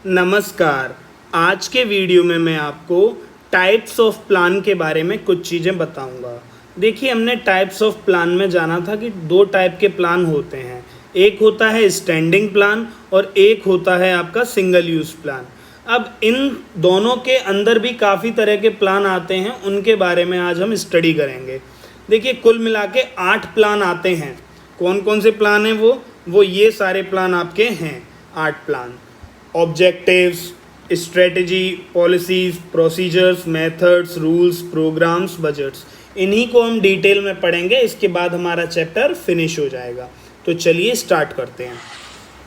नमस्कार। आज के वीडियो में मैं आपको टाइप्स ऑफ प्लान के बारे में कुछ चीज़ें बताऊंगा। देखिए, हमने टाइप्स ऑफ प्लान में जाना था कि दो टाइप के प्लान होते हैं। एक होता है स्टैंडिंग प्लान और एक होता है आपका सिंगल यूज़ प्लान। अब इन दोनों के अंदर भी काफ़ी तरह के प्लान आते हैं, उनके बारे में आज हम स्टडी करेंगे। देखिए, कुल मिला के 8 प्लान आते हैं। कौन कौन से प्लान हैं वो ये सारे प्लान आपके हैं, 8 plan. Objectives, strategy, policies, procedures, methods, rules, programmes, budgets, इन्हीं को हम डिटेल में पढ़ेंगे। इसके बाद हमारा चैप्टर फिनिश हो जाएगा। तो चलिए स्टार्ट करते हैं।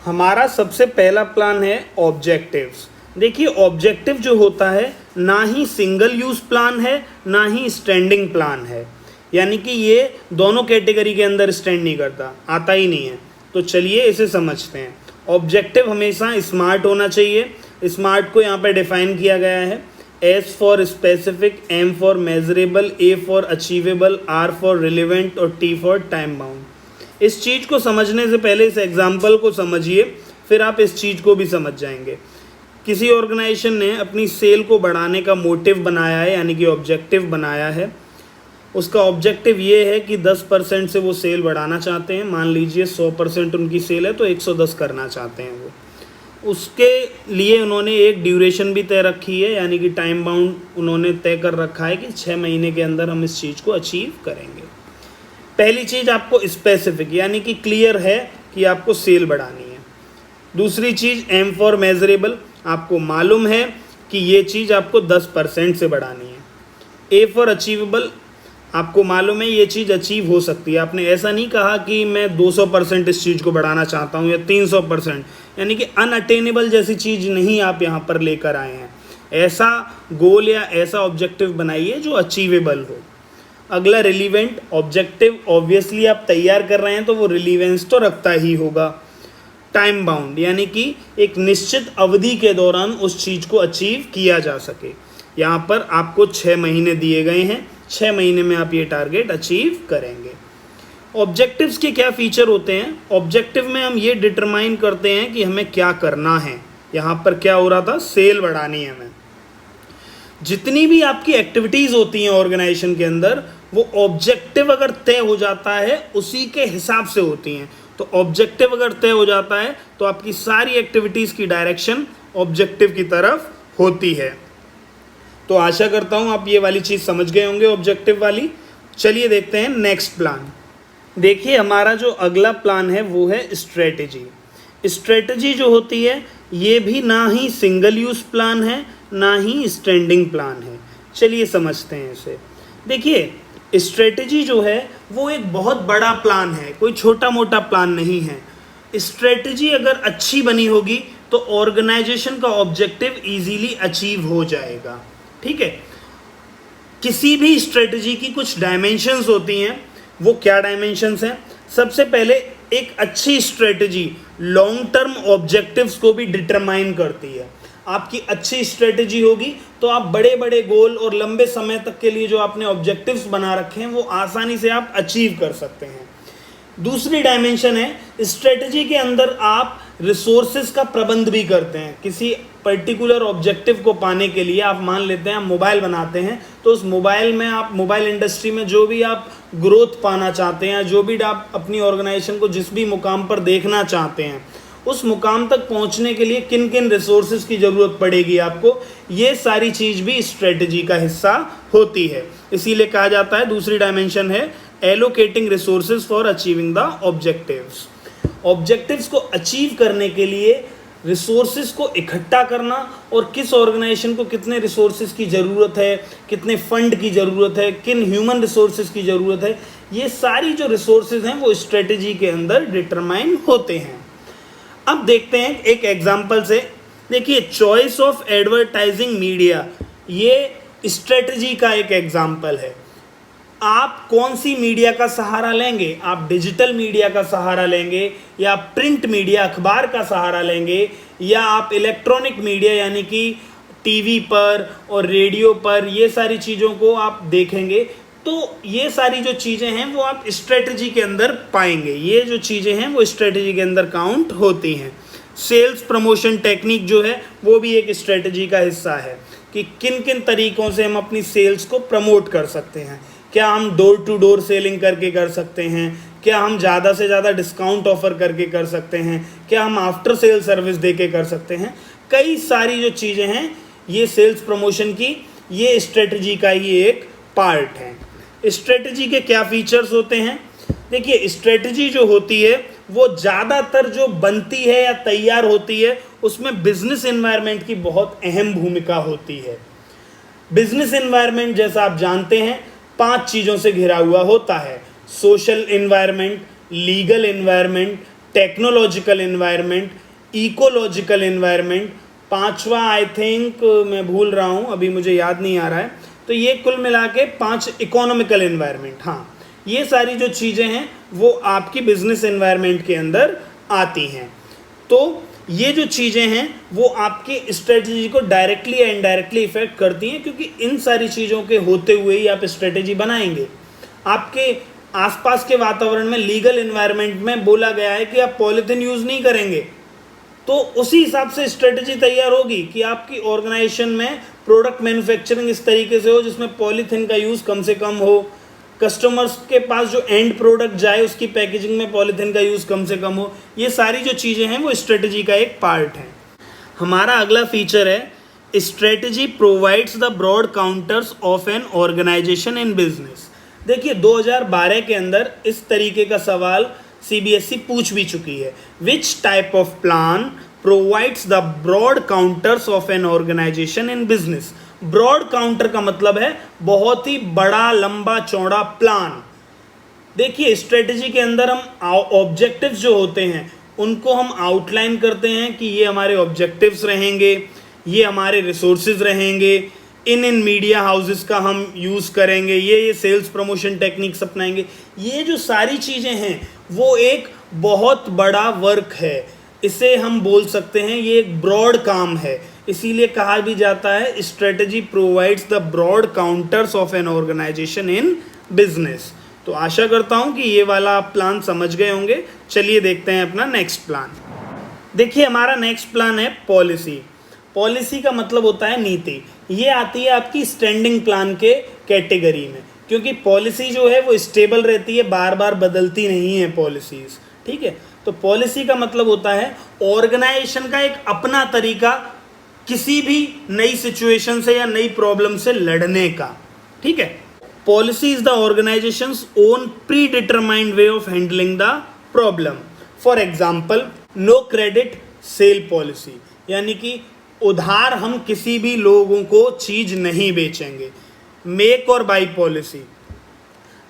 हमारा सबसे पहला प्लान है ऑब्जेक्टिव्स। देखिए, ऑब्जेक्टिव जो होता है ना ही सिंगल यूज़ प्लान है ना ही स्टैंडिंग प्लान है, यानी कि ये दोनों कैटेगरी के अंदर स्टैंड नहीं करता, आता ही नहीं है। तो चलिए इसे समझते हैं। ऑब्जेक्टिव हमेशा स्मार्ट होना चाहिए। स्मार्ट को यहाँ पर डिफाइन किया गया है, S for specific, M for measurable, A for achievable, R for relevant और टी फॉर टाइम बाउंड। इस चीज़ को समझने से पहले इस एग्जाम्पल को समझिए, फिर आप इस चीज़ को भी समझ जाएंगे। किसी ऑर्गेनाइजेशन ने अपनी सेल को बढ़ाने का मोटिव बनाया है, यानी कि ऑब्जेक्टिव बनाया है। उसका ऑब्जेक्टिव ये है कि 10% से वो सेल बढ़ाना चाहते हैं। मान लीजिए 100% उनकी सेल है तो 110 करना चाहते हैं वो। उसके लिए उन्होंने एक ड्यूरेशन भी तय रखी है, यानी कि टाइम बाउंड उन्होंने तय कर रखा है कि 6 महीने के अंदर हम इस चीज़ को अचीव करेंगे। पहली चीज़ आपको स्पेसिफिक, यानी कि क्लियर है कि आपको सेल बढ़ानी है। दूसरी चीज़ एम फॉर मेजरेबल, आपको मालूम है कि ये चीज़ आपको 10% से बढ़ानी है। ए फॉर अचीवेबल, आपको मालूम है ये चीज़ अचीव हो सकती है। आपने ऐसा नहीं कहा कि मैं 200% इस चीज़ को बढ़ाना चाहता हूँ या 300%, यानी कि अनअटेनेबल जैसी चीज़ नहीं आप यहाँ पर लेकर आए हैं। ऐसा गोल या ऐसा ऑब्जेक्टिव बनाइए जो अचीवेबल हो। अगला रिलीवेंट ऑब्जेक्टिव, ऑब्वियसली आप तैयार कर रहे हैं तो वो रिलीवेंस तो रखता ही होगा। टाइम बाउंड, यानी कि एक निश्चित अवधि के दौरान उस चीज़ को अचीव किया जा सके। यहाँ पर आपको 6 महीने दिए गए हैं, 6 महीने में आप ये टारगेट अचीव करेंगे। ऑब्जेक्टिव्स के क्या फीचर होते हैं? ऑब्जेक्टिव में हम ये डिटरमाइन करते हैं कि हमें क्या करना है। यहाँ पर क्या हो रहा था, सेल बढ़ानी है हमें। जितनी भी आपकी एक्टिविटीज़ होती हैं ऑर्गेनाइजेशन के अंदर, वो ऑब्जेक्टिव अगर तय हो जाता है उसी के हिसाब से होती हैं। तो ऑब्जेक्टिव अगर तय हो जाता है तो आपकी सारी एक्टिविटीज़ की डायरेक्शन ऑब्जेक्टिव की तरफ होती है। तो आशा करता हूँ आप ये वाली चीज़ समझ गए होंगे, ऑब्जेक्टिव वाली। चलिए देखते हैं नेक्स्ट प्लान। देखिए, हमारा जो अगला प्लान है वो है स्ट्रेटजी। स्ट्रेटजी जो होती है ये भी ना ही सिंगल यूज़ प्लान है ना ही स्टैंडिंग प्लान है। चलिए समझते हैं इसे। देखिए, स्ट्रेटजी जो है वो एक बहुत बड़ा प्लान है, कोई छोटा मोटा प्लान नहीं है। स्ट्रेटजी अगर अच्छी बनी होगी तो ऑर्गेनाइजेशन का ऑब्जेक्टिव इजीली अचीव हो जाएगा। ठीक है। किसी भी स्ट्रेटजी की कुछ डायमेंशंस होती हैं। वो क्या डायमेंशंस हैं? सबसे पहले, एक अच्छी स्ट्रेटजी लॉन्ग टर्म ऑब्जेक्टिव्स को भी डिटरमाइन करती है। आपकी अच्छी स्ट्रेटजी होगी तो आप बड़े बड़े गोल और लंबे समय तक के लिए जो आपने ऑब्जेक्टिव्स बना रखे हैं वो आसानी से आप अचीव कर सकते हैं। दूसरी डायमेंशन है, स्ट्रेटजी के अंदर आप रिसोर्सेज का प्रबंध भी करते हैं। किसी पर्टिकुलर ऑब्जेक्टिव को पाने के लिए आप मान लेते हैं आप मोबाइल बनाते हैं, तो उस मोबाइल में आप मोबाइल इंडस्ट्री में जो भी आप ग्रोथ पाना चाहते हैं, जो भी आप अपनी ऑर्गेनाइजेशन को जिस भी मुकाम पर देखना चाहते हैं, उस मुकाम तक पहुंचने के लिए किन किन रिसोर्सेज की ज़रूरत पड़ेगी आपको, ये सारी चीज़ भी स्ट्रेटजी का हिस्सा होती है। इसीलिए कहा जाता है, दूसरी डायमेंशन है allocating resources for achieving the objectives. Objectives को अचीव करने के लिए रिसोर्सेज को इकट्ठा करना और किस ऑर्गेनाइजेशन को कितने रिसोर्सेज की ज़रूरत है, कितने फंड की ज़रूरत है, किन ह्यूमन रिसोर्सेज की ज़रूरत है, ये सारी जो रिसोर्सेज हैं वो स्ट्रेटजी के अंदर डिटरमाइन होते हैं। अब देखते हैं एक एग्जांपल से। देखिए, चॉइस ऑफ एडवर्टाइजिंग मीडिया, ये स्ट्रेटजी का एक एग्जांपल है। आप कौन सी मीडिया का सहारा लेंगे? आप डिजिटल मीडिया का सहारा लेंगे या प्रिंट मीडिया अखबार का सहारा लेंगे या आप इलेक्ट्रॉनिक मीडिया यानी कि टीवी पर और रेडियो पर, ये सारी चीज़ों को आप देखेंगे। तो ये सारी जो चीज़ें हैं वो आप स्ट्रेटजी के अंदर पाएंगे। ये जो चीज़ें हैं वो स्ट्रेटजी के अंदर काउंट होती हैं। सेल्स प्रमोशन टेक्निक जो है वो भी एक स्ट्रेटजी का हिस्सा है कि किन किन तरीक़ों से हम अपनी सेल्स को प्रमोट कर सकते हैं। क्या हम डोर टू डोर सेलिंग करके कर सकते हैं, क्या हम ज़्यादा से ज़्यादा डिस्काउंट ऑफ़र करके कर सकते हैं, क्या हम आफ्टर सेल सर्विस दे के कर सकते हैं। कई सारी जो चीज़ें हैं ये सेल्स प्रमोशन की, ये स्ट्रेटजी का ही एक पार्ट है। स्ट्रेटजी के क्या फीचर्स होते हैं? देखिए, स्ट्रेटजी जो होती है वो ज़्यादातर जो बनती है या तैयार होती है उसमें बिजनेस एनवायरनमेंट की बहुत अहम भूमिका होती है। बिजनेस एनवायरनमेंट जैसा आप जानते हैं 5 चीज़ों से घिरा हुआ होता है: social environment, legal environment, technological environment, ecological environment, 5वां आई थिंक मैं भूल रहा हूँ, अभी मुझे याद नहीं आ रहा है। तो ये कुल मिला के 5 इकोनॉमिकल एनवायरनमेंट। हाँ, ये सारी जो चीज़ें हैं वो आपकी बिजनेस एनवायरनमेंट के अंदर आती हैं। तो ये जो चीज़ें हैं वो आपकी स्ट्रेटजी को डायरेक्टली या इनडायरेक्टली इफेक्ट करती हैं, क्योंकि इन सारी चीज़ों के होते हुए ही आप स्ट्रेटजी बनाएंगे। आपके आसपास के वातावरण में, लीगल एनवायरनमेंट में बोला गया है कि आप पॉलीथीन यूज़ नहीं करेंगे, तो उसी हिसाब से स्ट्रेटजी तैयार होगी कि आपकी ऑर्गेनाइजेशन में प्रोडक्ट मैन्युफैक्चरिंग इस तरीके से हो जिसमें पॉलीथीन का यूज़ कम से कम हो, कस्टमर्स के पास जो एंड प्रोडक्ट जाए उसकी पैकेजिंग में पॉलीथीन का यूज़ कम से कम हो। ये सारी जो चीज़ें हैं वो स्ट्रेटजी का एक पार्ट है। हमारा अगला फीचर है strategy provides the broad counters of an organisation in business. देखिए, 2012 के अंदर इस तरीके का सवाल CBSE पूछ भी चुकी है। Which type of plan provides the broad counters of an organisation in business. Broad counter का मतलब है बहुत ही बड़ा, लंबा चौड़ा प्लान। देखिए, स्ट्रेटजी के अंदर हम ऑब्जेक्टिव्स जो होते हैं उनको हम आउटलाइन करते हैं कि ये हमारे ऑब्जेक्टिव्स रहेंगे, ये हमारे रिसोर्सेज रहेंगे, इन मीडिया हाउसेस का हम यूज़ करेंगे, ये सेल्स प्रमोशन टेक्निक्स अपनाएंगे। ये जो सारी चीज़ें हैं वो एक बहुत बड़ा वर्क है, इसे हम बोल सकते हैं ये एक ब्रॉड काम है। इसीलिए कहा भी जाता है strategy provides the broad counters of an organisation in business. तो आशा करता हूँ कि ये वाला आप प्लान समझ गए होंगे। चलिए देखते हैं अपना नेक्स्ट प्लान। देखिए, हमारा नेक्स्ट प्लान है पॉलिसी। पॉलिसी का मतलब होता है नीति। ये आती है आपकी स्टैंडिंग प्लान के कैटेगरी में, क्योंकि पॉलिसी जो है वो स्टेबल रहती है, बार बार बदलती नहीं है पॉलिसीज़। ठीक है, तो पॉलिसी का मतलब होता है ऑर्गेनाइजेशन का एक अपना तरीका किसी भी नई सिचुएशन से या नई प्रॉब्लम से लड़ने का। ठीक है, policy is the organisation's own predetermined way of handling the problem. For example, no credit sale policy, यानी कि उधार हम किसी भी लोगों को चीज़ नहीं बेचेंगे। मेक और बाई पॉलिसी,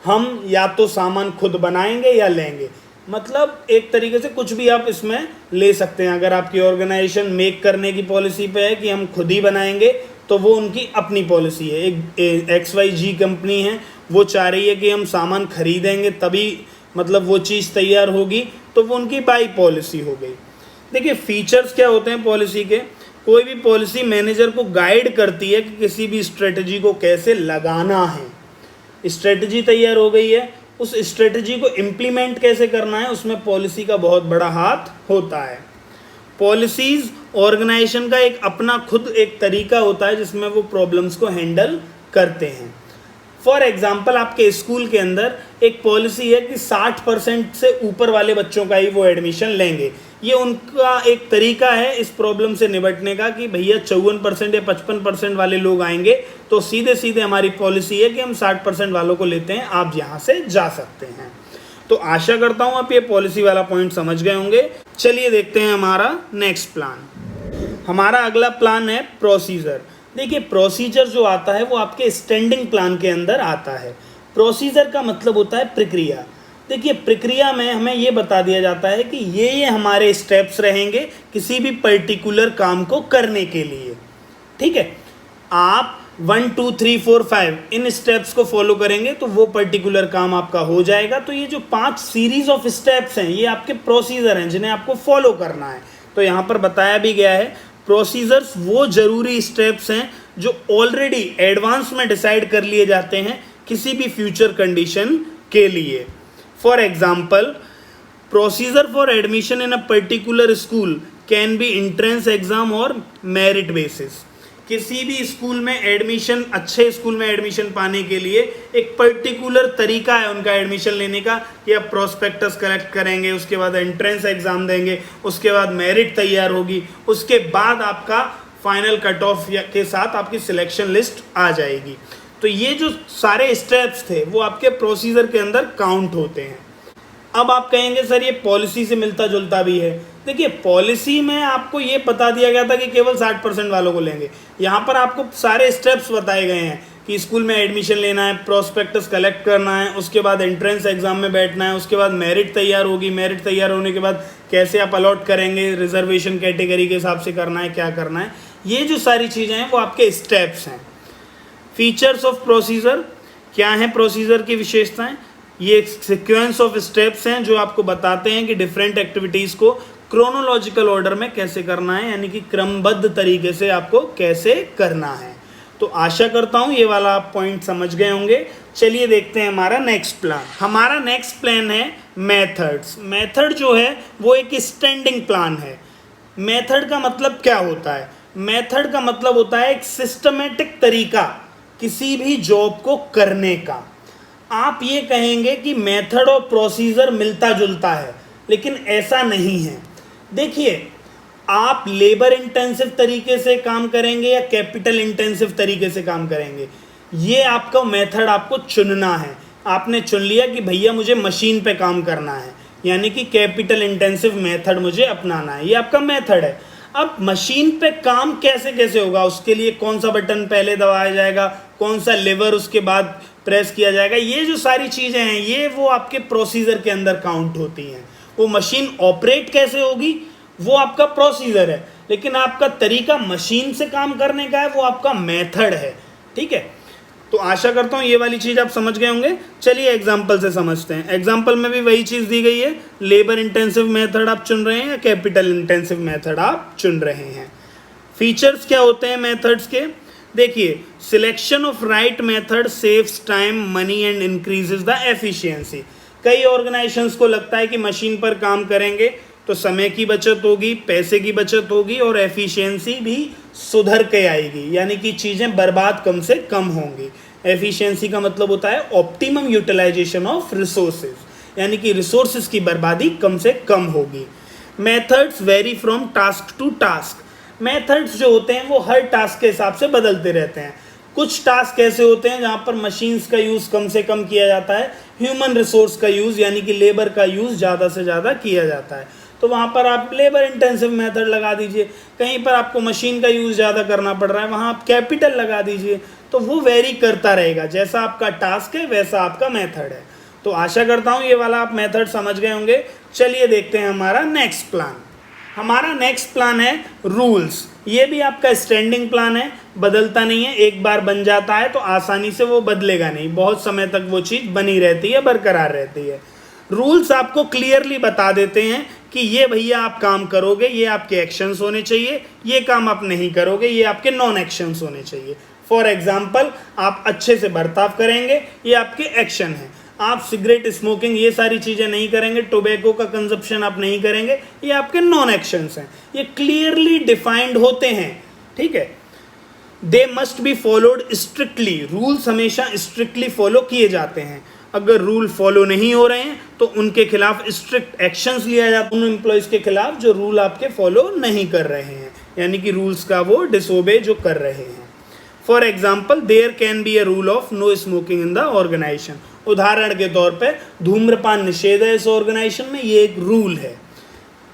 हम या तो सामान खुद बनाएंगे या लेंगे, मतलब एक तरीके से कुछ भी आप इसमें ले सकते हैं। अगर आपकी ऑर्गेनाइजेशन मेक करने की पॉलिसी पे है कि हम खुद ही बनाएंगे, तो वो उनकी अपनी पॉलिसी है। एक XYG कंपनी है, वो चाह रही है कि हम सामान खरीदेंगे तभी मतलब वो चीज़ तैयार होगी, तो वो उनकी बाई पॉलिसी हो गई। देखिए, फीचर्स क्या होते हैं पॉलिसी के। कोई भी पॉलिसी मैनेजर को गाइड करती है कि किसी भी स्ट्रेटजी को कैसे लगाना है। स्ट्रेटजी तैयार हो गई है, उस स्ट्रेटजी को इम्प्लीमेंट कैसे करना है, उसमें पॉलिसी का बहुत बड़ा हाथ होता है। पॉलिसीज़ ऑर्गेनाइजेशन का एक अपना खुद एक तरीका होता है जिसमें वो प्रॉब्लम्स को हैंडल करते हैं। फॉर एग्जाम्पल, आपके स्कूल के अंदर एक पॉलिसी है कि 60% से ऊपर वाले बच्चों का ही वो एडमिशन लेंगे। ये उनका एक तरीका है इस प्रॉब्लम से निपटने का कि भैया 54% या 55% वाले लोग आएंगे, तो सीधे सीधे हमारी पॉलिसी है कि हम 60% वालों को लेते हैं, आप यहाँ से जा सकते हैं। तो आशा करता हूँ आप ये पॉलिसी वाला पॉइंट समझ गए होंगे। चलिए देखते हैं हमारा नेक्स्ट प्लान। हमारा अगला प्लान है प्रोसीजर। देखिए, प्रोसीजर जो आता है वो आपके स्टैंडिंग प्लान के अंदर आता है। प्रोसीजर का मतलब होता है प्रक्रिया। देखिए, प्रक्रिया में हमें ये बता दिया जाता है कि ये हमारे स्टेप्स रहेंगे किसी भी पर्टिकुलर काम को करने के लिए। ठीक है, आप 1 2 3 4 5 इन स्टेप्स को फॉलो करेंगे तो वो पर्टिकुलर काम आपका हो जाएगा। तो ये जो 5 सीरीज ऑफ स्टेप्स हैं ये आपके प्रोसीजर हैं जिन्हें आपको फॉलो करना है। तो यहाँ पर बताया भी गया है प्रोसीजर्स वो ज़रूरी स्टेप्स हैं जो ऑलरेडी एडवांस में डिसाइड कर लिए जाते हैं किसी भी फ्यूचर कंडीशन के लिए। For example, procedure for admission in a particular school can be entrance exam और मेरिट बेसिस। किसी भी स्कूल में एडमिशन, अच्छे स्कूल में एडमिशन पाने के लिए एक पर्टिकुलर तरीका है उनका एडमिशन लेने का कि आप प्रोस्पेक्टस कलेक्ट करेंगे, उसके बाद एंट्रेंस एग्जाम देंगे, उसके बाद मेरिट तैयार होगी, उसके बाद आपका फाइनल कट ऑफ के साथ आपकी सिलेक्शन लिस्ट आ जाएगी। तो ये जो सारे स्टेप्स थे वो आपके प्रोसीजर के अंदर काउंट होते हैं। अब आप कहेंगे सर ये पॉलिसी से मिलता जुलता भी है। देखिए पॉलिसी में आपको ये बता दिया गया था कि केवल 60% वालों को लेंगे। यहाँ पर आपको सारे स्टेप्स बताए गए हैं कि स्कूल में एडमिशन लेना है, प्रोस्पेक्टस कलेक्ट करना है, उसके बाद एंट्रेंस एग्जाम में बैठना है, उसके बाद मेरिट तैयार होगी, मेरिट तैयार होने के बाद कैसे आप अलॉट करेंगे, रिजर्वेशन कैटेगरी के हिसाब से करना है, क्या करना है, ये जो सारी चीज़ें हैं वो आपके स्टेप्स हैं। फीचर्स ऑफ प्रोसीजर क्या है, प्रोसीजर की विशेषताएं, ये एक सीक्वेंस ऑफ स्टेप्स हैं जो आपको बताते हैं कि डिफरेंट एक्टिविटीज़ को क्रोनोलॉजिकल ऑर्डर में कैसे करना है, यानी कि क्रमबद्ध तरीके से आपको कैसे करना है। तो आशा करता हूँ ये वाला आप पॉइंट समझ गए होंगे। चलिए देखते हैं हमारा नेक्स्ट प्लान। हमारा नेक्स्ट प्लान है मेथड्स। मेथड जो है वो एक स्टैंडिंग प्लान है। मेथड का मतलब क्या होता है? मेथड का मतलब होता है एक सिस्टमेटिक तरीका किसी भी जॉब को करने का। आप ये कहेंगे कि मेथड और प्रोसीजर मिलता जुलता है, लेकिन ऐसा नहीं है। देखिए आप लेबर इंटेंसिव तरीके से काम करेंगे या कैपिटल इंटेंसिव तरीके से काम करेंगे, ये आपका मेथड आपको चुनना है। आपने चुन लिया कि भैया मुझे मशीन पे काम करना है, यानी कि कैपिटल इंटेंसिव मेथड मुझे अपनाना है, ये आपका मेथड है। अब मशीन पे काम कैसे कैसे होगा, उसके लिए कौन सा बटन पहले दबाया जाएगा, कौन सा लेवर उसके बाद प्रेस किया जाएगा, ये जो सारी चीज़ें हैं ये वो आपके प्रोसीजर के अंदर काउंट होती हैं। वो मशीन ऑपरेट कैसे होगी वो आपका प्रोसीजर है, लेकिन आपका तरीका मशीन से काम करने का है वो आपका मेथड है। ठीक है, तो आशा करता हूँ ये वाली चीज़ आप समझ गए होंगे। चलिए एग्जाम्पल से समझते हैं। एग्जाम्पल में भी वही चीज़ दी गई है, लेबर इंटेंसिव मेथड आप चुन रहे हैं या कैपिटल इंटेंसिव मेथड आप चुन रहे हैं। फीचर्स क्या होते हैं मेथड्स के? देखिए selection of right method saves time, money and increases the efficiency. कई ऑर्गेनाइजेशंस को लगता है कि मशीन पर काम करेंगे तो समय की बचत होगी, पैसे की बचत होगी और एफिशिएंसी भी सुधर के आएगी, यानी कि चीज़ें बर्बाद कम से कम होंगी। एफिशिएंसी का मतलब होता है ऑप्टिमम यूटिलाइजेशन ऑफ रिसोर्सेज, यानी कि रिसोर्सेज की बर्बादी कम से कम होगी। Methods vary from task to task. Methods जो होते हैं वो हर टास्क के हिसाब से बदलते रहते हैं। कुछ टास्क ऐसे होते हैं जहाँ पर मशीन्स का यूज़ कम से कम किया जाता है, ह्यूमन रिसोर्स का यूज़ यानी कि लेबर का यूज़ ज़्यादा से ज़्यादा किया जाता है, तो वहाँ पर आप लेबर इंटेंसिव मेथड लगा दीजिए। कहीं पर आपको मशीन का यूज़ ज़्यादा करना पड़ रहा है, वहाँ आप कैपिटल लगा दीजिए। तो वो वेरी करता रहेगा, जैसा आपका टास्क है वैसा आपका मेथड है। तो आशा करता हूँ ये वाला आप मेथड समझ गए होंगे। चलिए देखते हैं हमारा नेक्स्ट प्लान। हमारा नेक्स्ट प्लान है रूल्स। ये भी आपका स्टैंडिंग प्लान है, बदलता नहीं है। एक बार बन जाता है तो आसानी से वो बदलेगा नहीं, बहुत समय तक वो चीज़ बनी रहती है, बरकरार रहती है। रूल्स आपको क्लियरली बता देते हैं कि ये भैया आप काम करोगे, ये आपके एक्शंस होने चाहिए, ये काम आप नहीं करोगे, ये आपके नॉन एक्शंस होने चाहिए। फॉर एग्जाम्पल आप अच्छे से बर्ताव करेंगे, ये आपके एक्शन हैं। आप सिगरेट स्मोकिंग ये सारी चीज़ें नहीं करेंगे, टोबैको का कंजप्शन आप नहीं करेंगे, ये आपके नॉन एक्शंस हैं। ये क्लियरली डिफाइंड होते हैं। ठीक है, they must be followed strictly. Rules हमेशा स्ट्रिक्टली फॉलो किए जाते हैं। अगर रूल फॉलो नहीं हो रहे हैं तो उनके खिलाफ स्ट्रिक्ट एक्शंस लिया जाता है उन एम्प्लॉयज़ के खिलाफ जो रूल आपके फॉलो नहीं कर रहे हैं, यानी कि रूल्स का वो डिसोबे जो कर रहे हैं। For example there can be a rule of no smoking in the organisation. उदाहरण के तौर पे धूम्रपान निषेध है इस ऑर्गेनाइजेशन में, ये एक रूल है।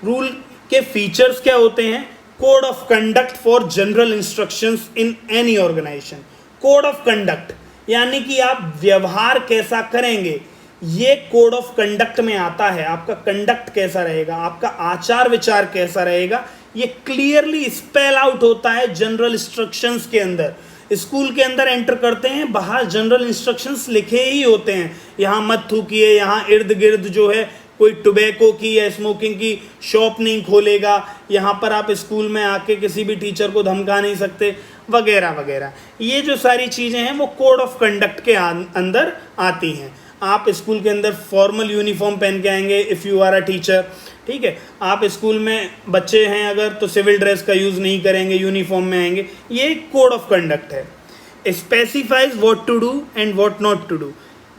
रूल के फीचर्स क्या होते हैं? Code of conduct for general instructions in any organisation. Code of conduct यानी कि आप व्यवहार कैसा करेंगे, ये कोड ऑफ कंडक्ट में आता है। आपका कंडक्ट कैसा रहेगा, आपका आचार विचार कैसा रहेगा, ये क्लियरली स्पेल आउट होता है जनरल इंस्ट्रक्शंस के अंदर। स्कूल के अंदर एंटर करते हैं, बाहर जनरल इंस्ट्रक्शंस लिखे ही होते हैं, यहाँ मत थूकिए, यहाँ इर्द गिर्द जो है कोई टोबैको की या स्मोकिंग की शॉप नहीं खोलेगा, यहाँ पर आप स्कूल में आके किसी भी टीचर को धमका नहीं सकते, वगैरह वगैरह। ये जो सारी चीज़ें हैं वो कोड ऑफ कंडक्ट के अंदर आती हैं। आप स्कूल के अंदर फॉर्मल यूनिफॉर्म पहन के आएंगे if you are a teacher, ठीक है। आप स्कूल में बच्चे हैं अगर तो सिविल ड्रेस का यूज़ नहीं करेंगे, यूनिफॉर्म में आएंगे, ये कोड ऑफ कंडक्ट है। Specifies what to do and what not to do,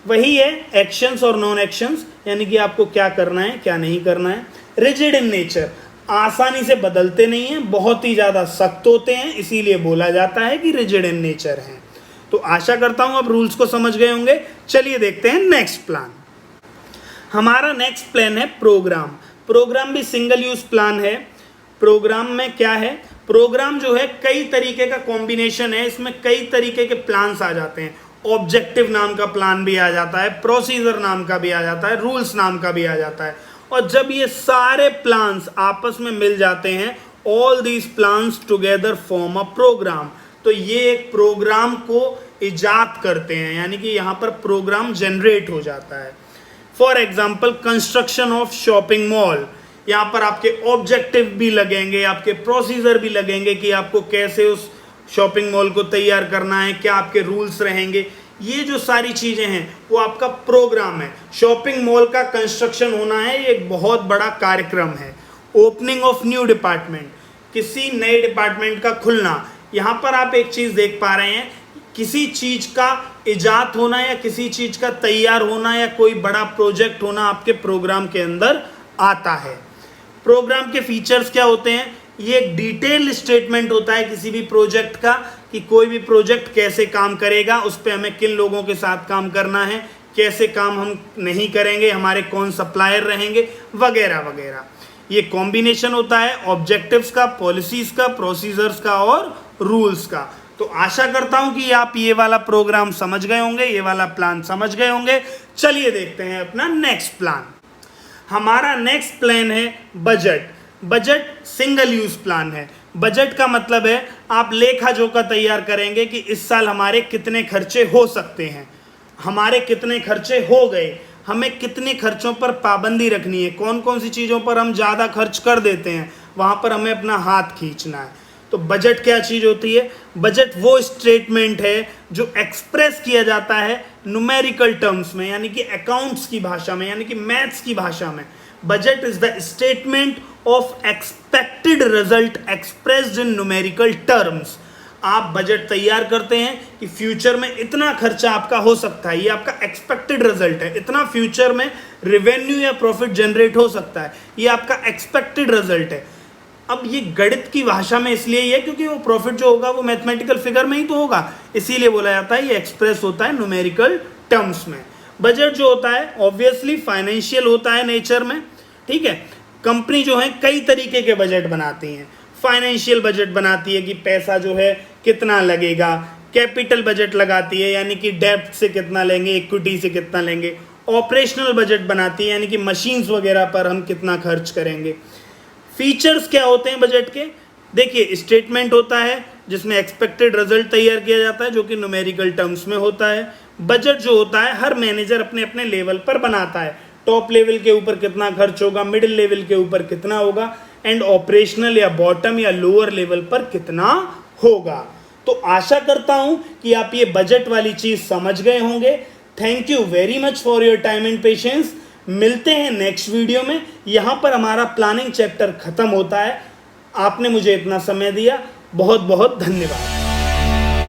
वही है एक्शंस और नॉन एक्शंस, यानी कि आपको क्या करना है क्या नहीं करना है। रिजिड इन नेचर, आसानी से बदलते नहीं हैं, बहुत ही ज़्यादा सख्त होते हैं, इसीलिए बोला जाता है कि रिजिड इन नेचर हैं। तो आशा करता हूं अब रूल्स को समझ गए होंगे। चलिए देखते हैं नेक्स्ट प्लान। हमारा नेक्स्ट प्लान है प्रोग्राम। प्रोग्राम भी सिंगल यूज प्लान है। प्रोग्राम में क्या है, प्रोग्राम जो है कई तरीके का कॉम्बिनेशन है, इसमें कई तरीके के प्लान्स आ जाते हैं। ऑब्जेक्टिव नाम का प्लान भी आ जाता है, प्रोसीजर नाम का भी आ जाता है, रूल्स नाम का भी आ जाता है। और जब ये सारे प्लान्स आपस में मिल जाते हैं, all these plans together form a programme, तो ये एक प्रोग्राम को इजाद करते हैं, यानी कि यहाँ पर प्रोग्राम जनरेट हो जाता है। For example construction of shopping mall, यहाँ पर आपके ऑब्जेक्टिव भी लगेंगे, आपके प्रोसीजर भी लगेंगे कि आपको कैसे उस शॉपिंग मॉल को तैयार करना है, क्या आपके रूल्स रहेंगे, ये जो सारी चीज़ें हैं वो आपका प्रोग्राम है। शॉपिंग मॉल का कंस्ट्रक्शन होना है, ये एक बहुत बड़ा कार्यक्रम है। ओपनिंग ऑफ न्यू डिपार्टमेंट, किसी नए डिपार्टमेंट का खुलना, यहाँ पर आप एक चीज़ देख पा रहे हैं, किसी चीज़ का इजाद होना या किसी चीज़ का तैयार होना या कोई बड़ा प्रोजेक्ट होना आपके प्रोग्राम के अंदर आता है। प्रोग्राम के फीचर्स क्या होते हैं, ये एक डिटेल स्टेटमेंट होता है किसी भी प्रोजेक्ट का, कि कोई भी प्रोजेक्ट कैसे काम करेगा, उस पर हमें किन लोगों के साथ काम करना है, कैसे काम हम नहीं करेंगे, हमारे कौन सप्लायर रहेंगे, वगैरह वगैरह। ये कॉम्बिनेशन होता है ऑब्जेक्टिव्स का, पॉलिसीज का, प्रोसीजर्स का और रूल्स का। तो आशा करता हूं कि आप ये वाला प्रोग्राम समझ गए होंगे, ये वाला प्लान समझ गए होंगे। चलिए देखते हैं अपना नेक्स्ट प्लान। हमारा नेक्स्ट प्लान है budget. Budget single use plan है। बजट का मतलब है आप लेखा जोखा तैयार करेंगे कि इस साल हमारे कितने खर्चे हो सकते हैं, हमारे कितने खर्चे हो गए, हमें कितने खर्चों पर पाबंदी रखनी है, कौन कौन सी चीज़ों पर हम ज़्यादा खर्च कर देते हैं, वहाँ पर हमें अपना हाथ खींचना है। तो बजट क्या चीज़ होती है, बजट वो स्टेटमेंट है जो एक्सप्रेस किया जाता है न्यूमेरिकल टर्म्स में, यानी कि अकाउंट्स की भाषा में, यानी कि मैथ्स की भाषा में। Budget is the statement of expected result expressed in numerical terms. आप बजट तैयार करते हैं कि फ्यूचर में इतना खर्चा आपका हो सकता है, ये आपका एक्सपेक्टेड रिजल्ट है, इतना फ्यूचर में रेवेन्यू या प्रॉफिट जनरेट हो सकता है, ये आपका एक्सपेक्टेड रिजल्ट है। अब ये गणित की भाषा में इसलिए है क्योंकि वो प्रॉफिट जो होगा वो मैथमेटिकल फिगर में ही तो होगा, इसीलिए बोला जाता है ये एक्सप्रेस होता है न्यूमेरिकल टर्म्स में। बजट जो होता है ऑब्वियसली फाइनेंशियल होता है नेचर में, ठीक है। कंपनी जो है कई तरीके के बजट बनाती हैं। फाइनेंशियल बजट बनाती है कि पैसा जो है कितना लगेगा, कैपिटल बजट लगाती है यानी कि डेब्ट से कितना लेंगे, इक्विटी से कितना लेंगे। ऑपरेशनल बजट बनाती है यानी कि मशीन्स वगैरह पर हम कितना खर्च करेंगे। फीचर्स क्या होते हैं बजट के, देखिए स्टेटमेंट होता है जिसमें एक्सपेक्टेड रिजल्ट तैयार किया जाता है जो कि न्यूमेरिकल टर्म्स में होता है। बजट जो होता है हर मैनेजर अपने अपने लेवल पर बनाता है, टॉप लेवल के ऊपर कितना खर्च होगा, मिडिल लेवल के ऊपर कितना होगा, एंड ऑपरेशनल या बॉटम या लोअर लेवल पर कितना होगा। तो आशा करता हूं कि आप ये बजट वाली चीज समझ गए होंगे। Thank you very much for your time and patience. मिलते हैं नेक्स्ट वीडियो में। यहां पर हमारा प्लानिंग चैप्टर खत्म होता है। आपने मुझे इतना समय दिया, बहुत बहुत धन्यवाद।